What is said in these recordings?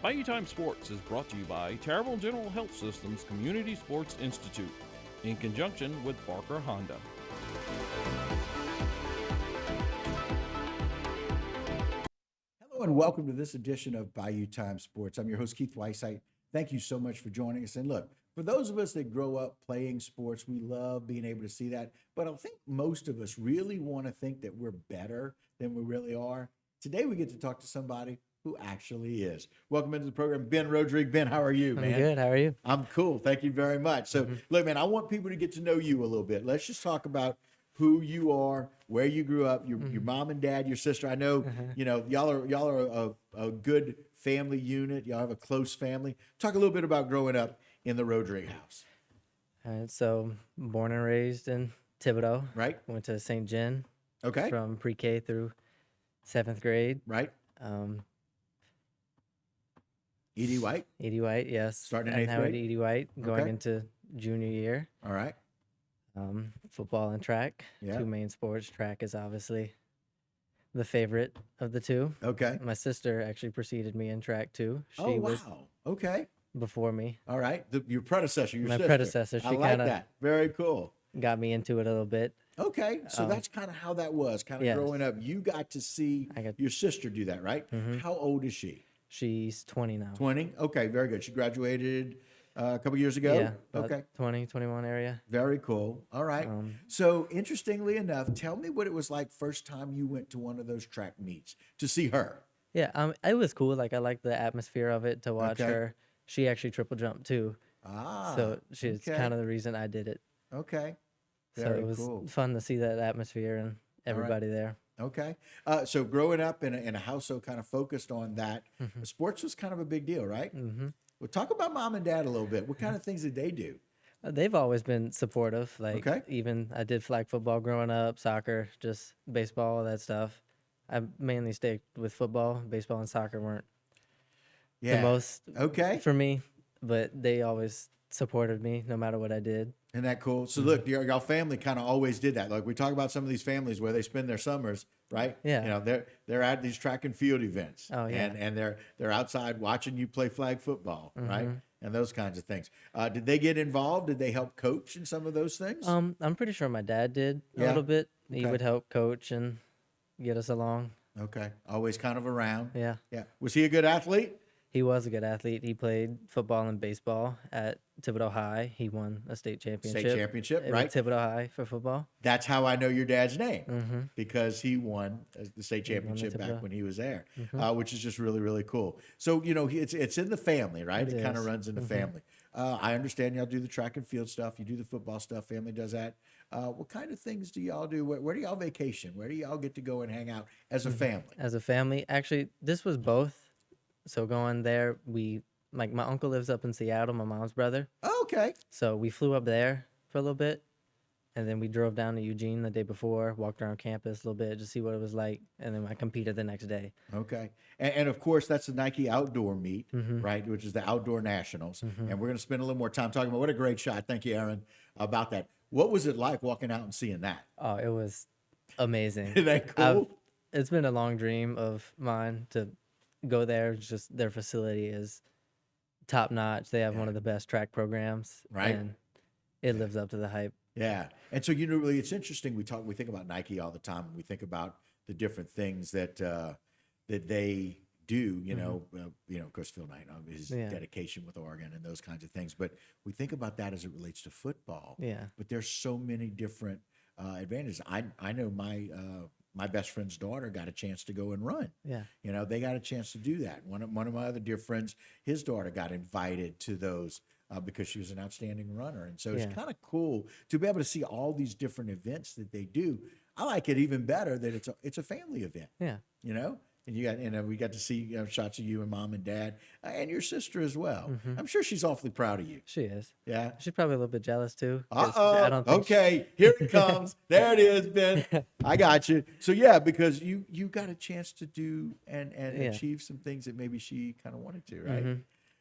Bayou Time Sports is brought to you by Terrible General Health System's Community Sports Institute in conjunction with Barker Honda. Hello and welcome to this edition of Bayou Time Sports. I'm your host, Keith Weissite. Thank you so much for joining us. And look, for those of us that grow up playing sports, we love being able to see that. But I think most of us really want to think that we're better than we really are. Today, we get to talk to somebody who actually is. Welcome into the program, Ben Rodrigue. Ben, how are you, man? I'm good. How are you? I'm cool. Thank you very much. So, look, man, I want people to get to know you a little bit. Let's just talk about who you are, where you grew up, your mom and dad, your sister. I know, y'all are a good family unit. Y'all have a close family. Talk a little bit about growing up in the Rodrigue house. All right. So, born and raised in Thibodeau. Right. Went to St. John. Okay. From pre-K through 7th grade. Right. Um, E.D. White. E.D. White, yes. Starting in 8th now grade? at E.D. White, going Okay. into junior year. All right. Football and track. Yeah. Two main sports. Track is obviously the favorite of the two. Okay. My sister actually preceded me in track too. She Oh, was wow. Okay. before me. All right. Your predecessor, your My sister. predecessor, I she like kinda- that. Very cool. Got me into it a little bit. Okay, so that's kind of how that was, kind of Yes. growing up. You got to see your sister do that, right? How old is she? She's 20 now. 20? Okay, very good. She graduated a couple years ago? Yeah. About Okay, 20, 21 area. very cool. All right. So, interestingly enough, tell me what it was like first time you went to one of those track meets to see her. Yeah, it was cool. Like I liked the atmosphere of it to watch Okay. her. She actually triple jumped too, Ah, so she's okay. kind of the reason I did it. Okay, So very it was cool. fun to see that atmosphere and everybody there. Okay. So growing up in a household kind of focused on that, sports was kind of a big deal, right? Mm-hmm. Well, talk about mom and dad a little bit. What kind of things did they do? They've always been supportive. Like Okay. even I did flag football growing up, soccer, just baseball, all that stuff. I mainly stayed with football. Baseball and soccer weren't the most Okay. for me, but they always supported me no matter what I did. Isn't that cool? So look, y'all family kind of always did that. Like we talk about some of these families where they spend their summers, right? Yeah. You know, they're at these track and field events. Oh, yeah. And they're outside watching you play flag football, right? And those kinds of things. Did they get involved? Did they help coach in some of those things? I'm pretty sure my dad did a Yeah? little bit. He Okay. would help coach and get us along. Okay. Always kind of around. Yeah. Yeah. Was he a good athlete? He was a good athlete. He played football and baseball at Thibodeau High. He won a state championship. championship, with right? Thibodeau High for football. That's how I know your dad's name because he won the state won the championship back Thibodeau. when he was there, which is just really, really cool. So, it's in the family, right? It kind of is. runs in the family. I understand y'all do the track and field stuff. You do the football stuff. Family does that. What kind of things do y'all do? Where do y'all vacation? Where do y'all get to go and hang out as a family? As a family, actually, this was both. So going there, my uncle lives up in Seattle, my mom's brother. Oh, okay. So we flew up there for a little bit, and then we drove down to Eugene the day before, walked around campus a little bit, just see what it was like, and then I competed the next day. Okay. And of course, that's the Nike outdoor meet, right? Which is the outdoor nationals. And we're going to spend a little more time talking about what a great shot. Thank you, Aaron, about that. What was it like walking out and seeing that? Oh, it was amazing. Isn't that cool? It's been a long dream of mine to go there. Just their facility is top notch. They have one of the best track programs, Right. And it lives up to the hype. Yeah. And so, really, it's interesting. We think about Nike all the time. And we think about the different things that they do, of course, Phil Knight, his dedication with Oregon and those kinds of things. But we think about that as it relates to football. Yeah. But there's so many different advantages. I know my best friend's daughter got a chance to go and run. Yeah. They got a chance to do that. One of my other dear friends, his daughter got invited to those because she was an outstanding runner. And so it's kind of cool to be able to see all these different events that they do. I like it even better that it's a family event. Yeah. And we got to see shots of you and mom and dad and your sister as well. I'm sure she's awfully proud of you. She is. Yeah. She's probably a little bit jealous too. 'Cause I don't think Okay, here it comes. There it is, Ben. I got you. So yeah, because you got a chance to do and achieve some things that maybe she kind of wanted to, right?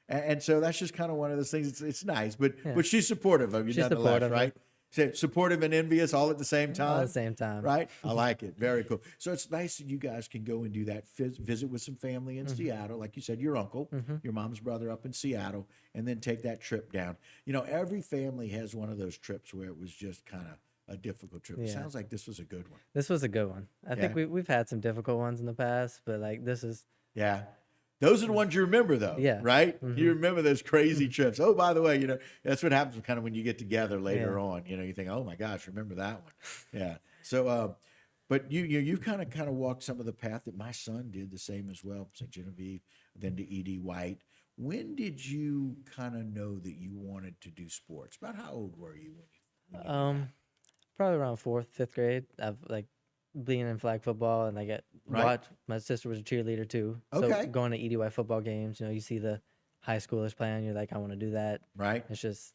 And so that's just kind of one of those things. It's nice, but she's supportive of you She's nonetheless, supportive. right? supportive and envious all at the same time. All at the same time. Right? I like it. Very cool. So it's nice that you guys can go and do that, visit with some family in Seattle. Like you said, your uncle, your mom's brother up in Seattle, and then take that trip down. Every family has one of those trips where it was just kind of a difficult trip. It Yeah. sounds like this was a good one. This was a good one. I think Yeah. we've had some difficult ones in the past, but like this is Yeah. Those are the ones you remember, though. Yeah. Right? You remember those crazy trips. Oh, by the way, that's what happens kind of when you get together later on. You think, oh my gosh, remember that one? Yeah. So, but you've kind of walked some of the path that my son did the same as well. St. Genevieve, then to E.D. White. When did you kind of know that you wanted to do sports? About how old were you when you did that? probably around 4th, 5th grade. I've like being in flag football, and Right. my sister was a cheerleader too. So Okay. going to EDY football games, you see the high schoolers playing, you're like, I want to do that. Right. It's just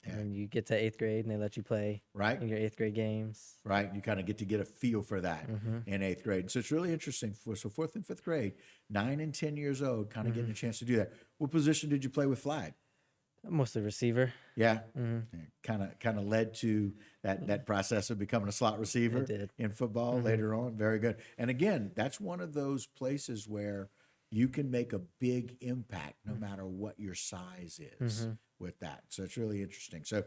Yeah. when you get to 8th grade and they let you play Right. in your 8th grade games. Right. You kind of get a feel for that in 8th grade. So it's really interesting. So 4th and 5th grade, 9 and 10 years old, kind of getting a chance to do that. What position did you play with flag? Mostly receiver. Yeah. Kind of led to that process of becoming a slot receiver did. in football later on. Very good. And again, that's one of those places where you can make a big impact no matter what your size is with that. So it's really interesting. So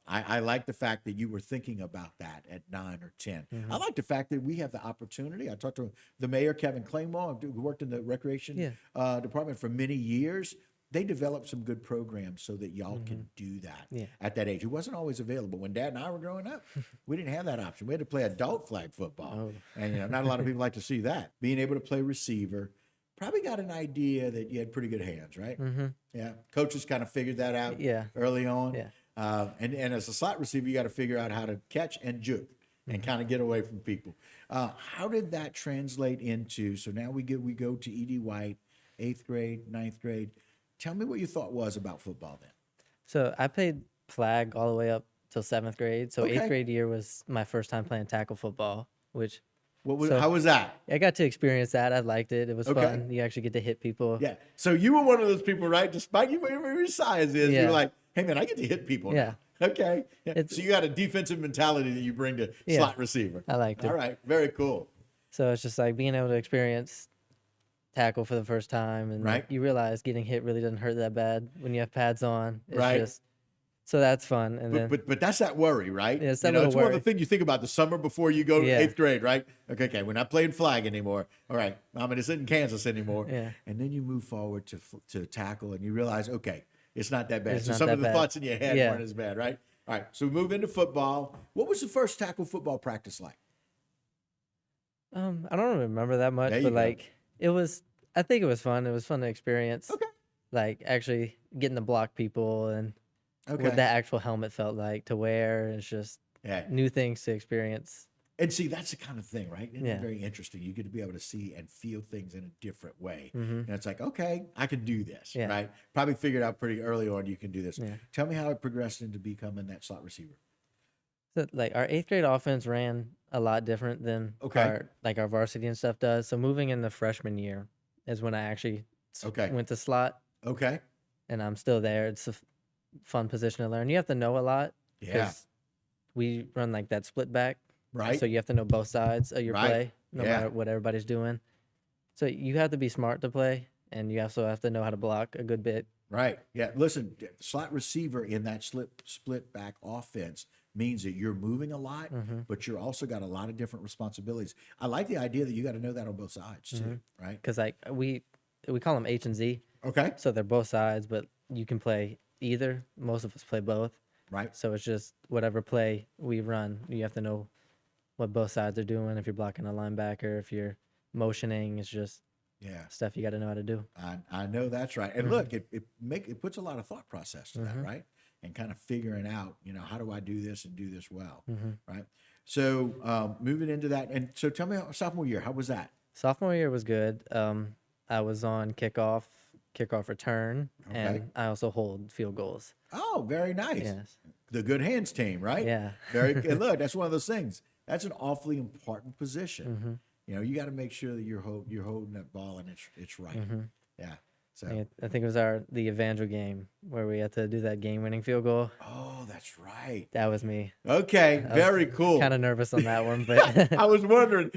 I like the fact that you were thinking about that at 9 or 10. I like the fact that we have the opportunity. I talked to the mayor, Kevin Claymore, who worked in the recreation department for many years. They developed some good programs so that y'all can do that at that age. It wasn't always available. When Dad and I were growing up, we didn't have that option. We had to play adult flag football. And not a lot of people like to see that. Being able to play receiver, probably got an idea that you had pretty good hands, right? Yeah. Coaches kind of figured that out early on. Yeah. And as a slot receiver, you got to figure out how to catch and juke and kind of get away from people. How did that translate into, so now we go to E.D. White, 8th grade, 9th grade. Tell me what your thought was about football then. So I played flag all the way up till 7th grade. So Okay. 8th grade year was my first time playing tackle football, which How was that? I got to experience that. I liked it. It was Okay. fun. You actually get to hit people. Yeah. So you were one of those people, right? Despite whatever your size is, you're Yeah. like, hey man, I get to hit people Yeah. now. Okay. Yeah. It's- So you got a defensive mentality that you bring to Yeah. slot receiver. I liked it. All right. Very cool. So it's just like being able to experience tackle for the first time, and Right. you realize getting hit really doesn't hurt that bad when you have pads on. It's Right. just so that's fun. And then But that's that worry, right? Yeah, it's that it's little one of the worry. things you think about the summer before you go to Yeah. 8th grade, right? Okay, we're not playing flag anymore. All right, I'm in Kansas anymore. Yeah. And then you move forward to tackle, and you realize, okay, it's not that bad. It's So not some that of the bad. thoughts in your head Yeah. weren't as bad, right? All right, so we move into football. What was the first tackle football practice like? I don't really remember that much, There you but go. like it was. I think it was fun. It was fun to experience. Okay. Like actually getting to block people and Okay. what that actual helmet felt like to wear. It's just Yeah. new things to experience. And see, that's the kind of thing, right? Isn't it Yeah. very interesting? You get to be able to see and feel things in a different way. hmm And it's like, okay, I can do this, Yeah. right? Probably figured out pretty early on you can do this. Yeah. Tell me how it progressed into becoming that slot receiver. So like our 8th grade offense ran a lot different than Okay. our varsity and stuff does. So moving into freshman year is when I actually Okay. went to slot, Okay. and I'm still there. It's a fun position to learn. You have to know a lot Yeah. we run like that split back. Right. So you have to know both sides of your Right. play, no Yeah. matter what everybody's doing. So you have to be smart to play, and you also have to know how to block a good bit. Right. Yeah. Listen, slot receiver in that split back offense means that you're moving a lot, but you're also got a lot of different responsibilities. I like the idea that you got to know that on both sides too, right? Because like we call them H and Z, Okay. so they're both sides, but you can play either. Most of us play both. Right. So it's just whatever play we run, you have to know what both sides are doing. If you're blocking a linebacker, if you're motioning, it's just Yeah. stuff you got to know how to do. I know that's right. And look, it puts a lot of thought process to that, right? And kind of figuring out, how do I do this and do this well, right? So moving into that, and so tell me, sophomore year, how was that? Sophomore year was good. I was on kickoff return, Okay. and I also hold field goals. Oh, very nice. Yes. The good hands team, right? Yeah. And look, that's one of those things. That's an awfully important position. You got to make sure that you're holding that ball and it's right. Yeah. So. I think it was the Evangel game where we had to do that game-winning field goal. Oh, that's right. That was me. Okay, I was very cool. kind of nervous on that one, but I was wondering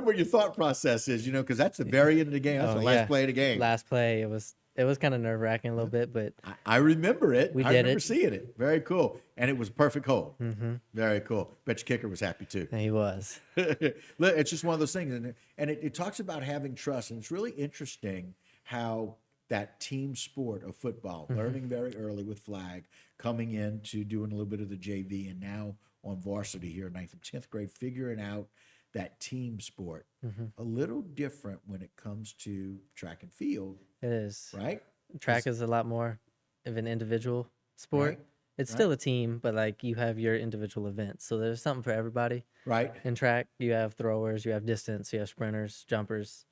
what your thought process is, because that's the very end of the game. That's oh the last yeah, play of the game. last play it was kind of nerve wracking a little bit, but I remember it. we I did remember it. seeing it. Very cool. And it was a perfect hold. Mm-hmm. Very cool. Bet your kicker was happy too. And he was. Look, it's just one of those things. And it talks about having trust. And it's really interesting how that team sport of football, learning very early with flag, coming into doing a little bit of the JV, and now on varsity here in 9th and 10th grade, figuring out that team sport. A little different when it comes to track and field, It is. right? Track is a lot more of an individual sport. Right, It's right. still a team, but like you have your individual events. So there's something for everybody. Right. In track, you have throwers, you have distance, you have sprinters, jumpers.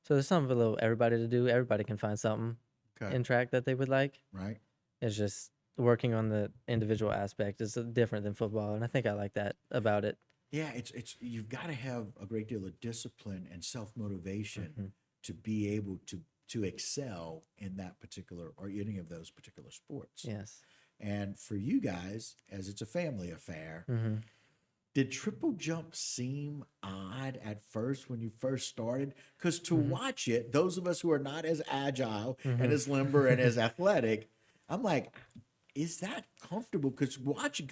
So there's something for everybody to do. Everybody can find something Okay. in track that they would like. Right. It's just working on the individual aspect is different than football, and I think I like that about it. Yeah, it's you've got to have a great deal of discipline and self-motivation to be able to excel in that particular or any of those particular sports. Yes. And for you guys, as it's a family affair, did triple jump seem odd at first when you first started? Because to watch it, those of us who are not as agile and as limber and as athletic, I'm like, is that comfortable? Because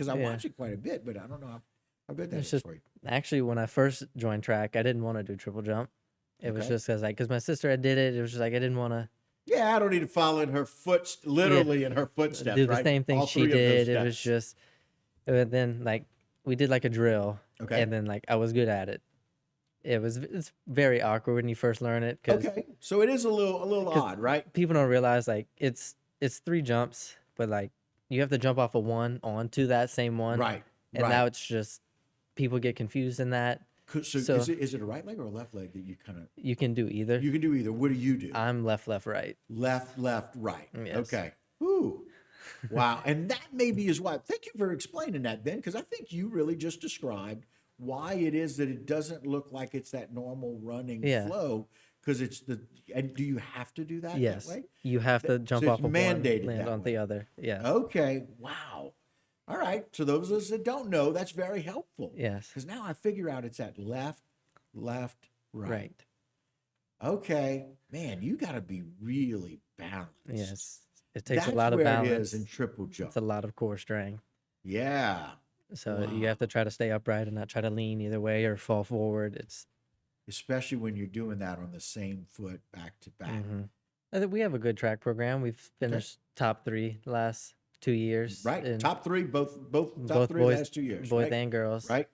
I watch it quite a bit, but I don't know how good that It's is just for you. actually when I first joined track, I didn't want to do triple jump. It was just because my sister had did it. It was just like I didn't want to Yeah, I don't need to follow in her literally in her footsteps, do the right? same thing All she three of those did. It was steps. just, and then like we did like a drill, Okay. and then like I was good at it. It's very awkward when you first learn it because Okay, so it is a little odd, right? people don't realize like it's 3 jumps, but like you have to jump off of one onto that same one, Right, and right. now it's just people get confused in that. So So- is it a right leg or a left leg that you kind of You can do either. you can do either? What do you do? I'm left, right. Left, right. Yes. Okay. Ooh. Wow. And that maybe is why. Thank you for explaining that, Ben, because I think you really just described why it is that it doesn't look like it's that normal running Yeah. flow. Because and do you have to do that Yes, that way? you have to jump it's off of mandated one, land that on way. the other. Yeah. Okay. Wow. All right. So those of us that don't know, that's very helpful. Yes. Because now I figure out it's at left, right. Right. Okay. Man, you got to be really balanced. Yes. It takes That's a lot of where balance. it is in triple jump. It's a lot of core strength. Yeah. So you have to try to stay upright and not try to lean either way or fall forward. It's Especially when you're doing that on the same foot back to back. I think we have a good track program. We've finished top 3 the last 2 years. Right. in Top three, both top both three boys, last 2 years. boys right? and girls. Right.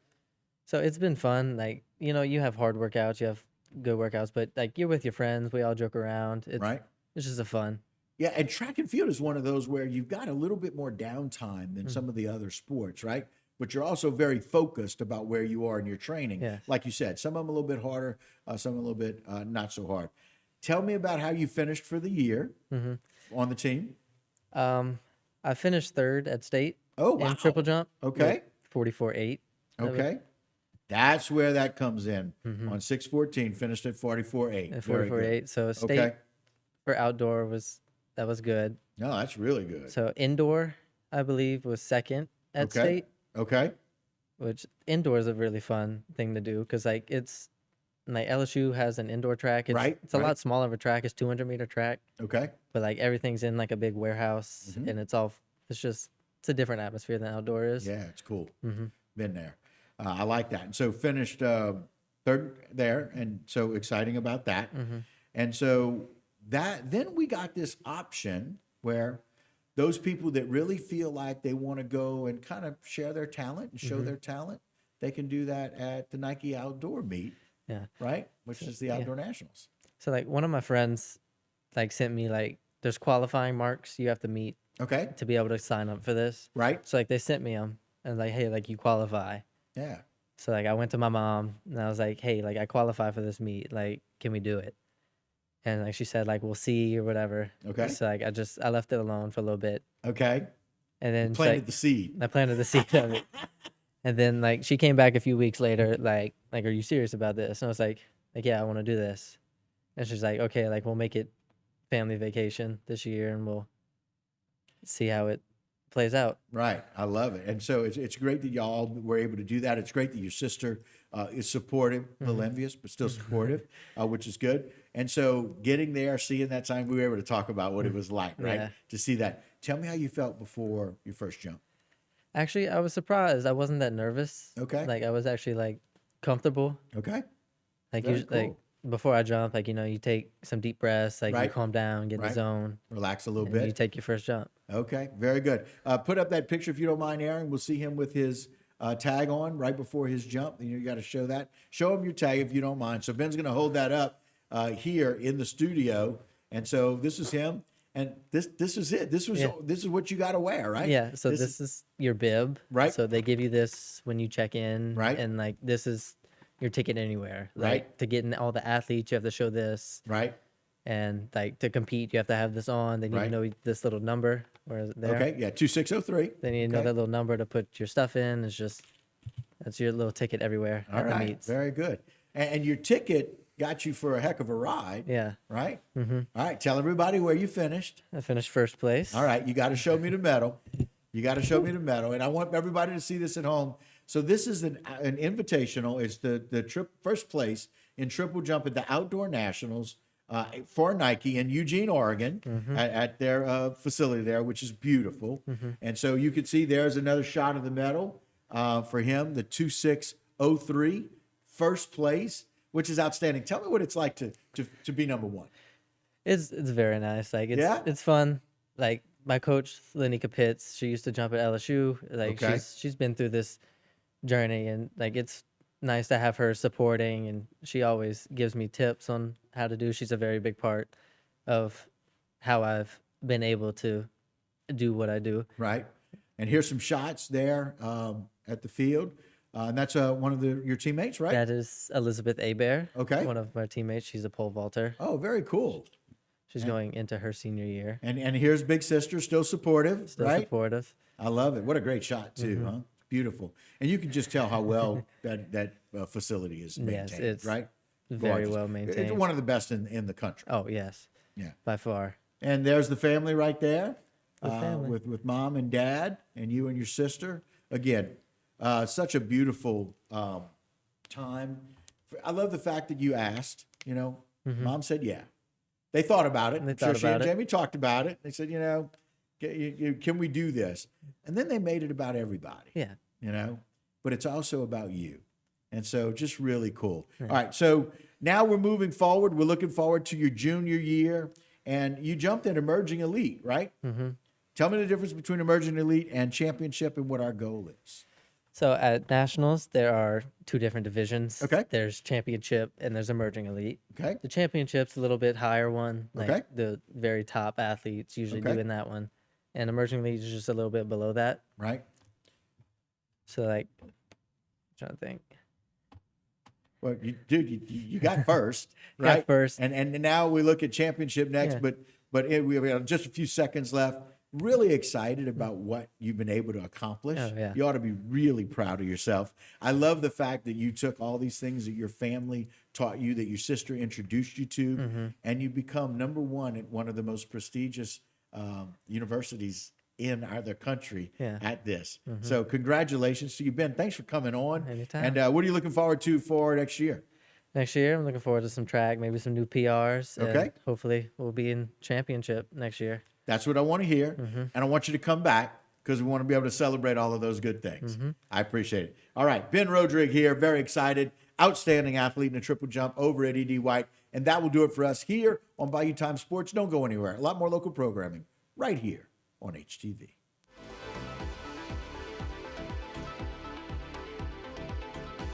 So it's been fun. Like, you have hard workouts, you have good workouts, but like you're with your friends, we all joke around. Right. It's just a fun. Yeah, and track and field is one of those where you've got a little bit more downtime than some of the other sports, right? But you're also very focused about where you are in your training. Yes. Like you said, some of them a little bit harder, some a little bit not so hard. Tell me about how you finished for the year on the team. I finished 3rd at state Oh, wow. in triple jump. Okay. 44.8. Okay. That's where that comes in. On 614, finished at 44.8. At Very good. 44.8. So state Okay. for outdoor was good. No, that's really good. So indoor, I believe, was 2nd at Okay. state, Okay. which indoor is a really fun thing to do because like it's like LSU has an indoor track. Right, It's a right. lot smaller of a track. It's 200-meter track, Okay. but like everything's in like a big warehouse, and it's a different atmosphere than outdoor is. Yeah, it's cool. Been there. I like that. And so finished 3rd there, and so exciting about that. And so then we got this option where those people that really feel like they want to go and kind of share their talent and show their talent, they can do that at the Nike Outdoor Meet, Yeah. right? Which is the Outdoor Nationals. So like one of my friends like sent me like there's qualifying marks you have to meet Okay. to be able to sign up for this. Right? So like they sent me them and like, hey, like you qualify. Yeah. So like I went to my mom and I was like, hey, like I qualify for this meet. Like, can we do it? And like she said, like we'll see or whatever. Okay. So like I left it alone for a little bit, Okay. and then she's Planted like, the seed. I planted the seed of it. And then like she came back a few weeks later, like are you serious about this? And I was like yeah, I want to do this. And she's like, okay, like we'll make it family vacation this year, and we'll see how it plays out. Right. I love it. And so it's great that y'all were able to do that. It's great that your sister is supportive, a little envious, but still supportive, which is good. And so getting there, seeing that time, we were able to talk about what it was like, right? Yeah. To see that. Tell me how you felt before your first jump. Actually, I was surprised. I wasn't that nervous. Okay. Like I was actually like comfortable. Okay. Like Very usually, like cool. before I jump, like you take some deep breaths, like you Right. calm down, get in the Right. zone, Relax a little and bit. you take your first jump. Okay, very good. Put up that picture if you don't mind, Aaron. We'll see him with his tag on right before his jump. You got to show that. Show him your tag if you don't mind. So Ben's going to hold that up here in the studio, and so this is him, and this is it. This is what you got to wear, right? Yeah. So this is your bib. Right. So they give you this when you check in. Right. And like this is your ticket anywhere. Like, Right. to get in all the athletes, you have to show this. Right. And like to compete, you have to have this on. They need Right. to know this little number. Where is it there? Okay. Yeah. 2603. They need to know Okay. that little number to put your stuff in. That's your little ticket everywhere All at the right. meets. Very good. And your ticket got you for a heck of a ride. Yeah. Right. Mm-hmm. All right. Tell everybody where you finished. I finished first place. All right, you got to show me the medal. You got to show me the medal, and I want everybody to see this at home. So this is an invitational. It's the first place in triple jump at the Outdoor Nationals for Nike in Eugene, Oregon, at their facility there, which is beautiful. And so you can see there's another shot of the medal for him, the 2603, first place, which is outstanding. Tell me what it's like to be number one. It's very nice. Like Yeah? it's fun. Like my coach Lenny Kapitz, she used to jump at LSU. Like Okay. she's been through this journey, and like it's nice to have her supporting, and she always gives me tips on how to do. She's a very big part of how I've been able to do what I do. Right. And here's some shots there at the field. And that's one of your teammates, right? That is Elizabeth Abear. Okay. One of my teammates. She's a pole vaulter. Oh, very cool. She's going into her senior year. And here's big sister, still supportive, Still right? supportive. I love it. What a great shot too, huh? Beautiful. And you can just tell how well that facility is maintained, Yes, it's right? very Gorgeous. well maintained. It's one of the best in the country. Oh yes, Yeah. by far. And there's the family right there, The family. with mom and dad, and you and your sister. Again, such a beautiful time. I love the fact that you asked. Mom said, "Yeah." They thought about it. They I'm sure thought she and about it. Jamie talked about it. They said, can we do this? And then they made it about everybody. Yeah. But it's also about you. And so just really cool. All right. So now we're moving forward. We're looking forward to your junior year. And you jumped in emerging elite, right? Mm-hmm. Tell me the difference between emerging elite and championship and what our goal is. So at nationals, there are two different divisions. Okay. There's championship and there's emerging elite. Okay. The championship's a little bit higher one. Like Okay. the very top athletes usually Okay. do in that one. And emerging elite is just a little bit below that. Right. So like, I'm trying to think. Well, you got first, Got right? first. And now we look at championship next, Yeah. but we have just a few seconds left. Really excited about what you've been able to accomplish. Oh, yeah. You ought to be really proud of yourself. I love the fact that you took all these things that your family taught you, that your sister introduced you to, and you become number one at one of the most prestigious universities in either country Yeah. at this. So congratulations to you, Ben. Thanks for coming on. Anytime. And what are you looking forward to for next year? Next year, I'm looking forward to some track, maybe some new PRs. And Okay. hopefully we'll be in championship next year. That's what I want to hear. And I want you to come back because we want to be able to celebrate all of those good things. I appreciate it. All right. Ben Rodrigue here. Very excited. Outstanding athlete in the triple jump over at ED White. And that will do it for us here on Bayou Time Sports. Don't go anywhere. A lot more local programming right here on HTV.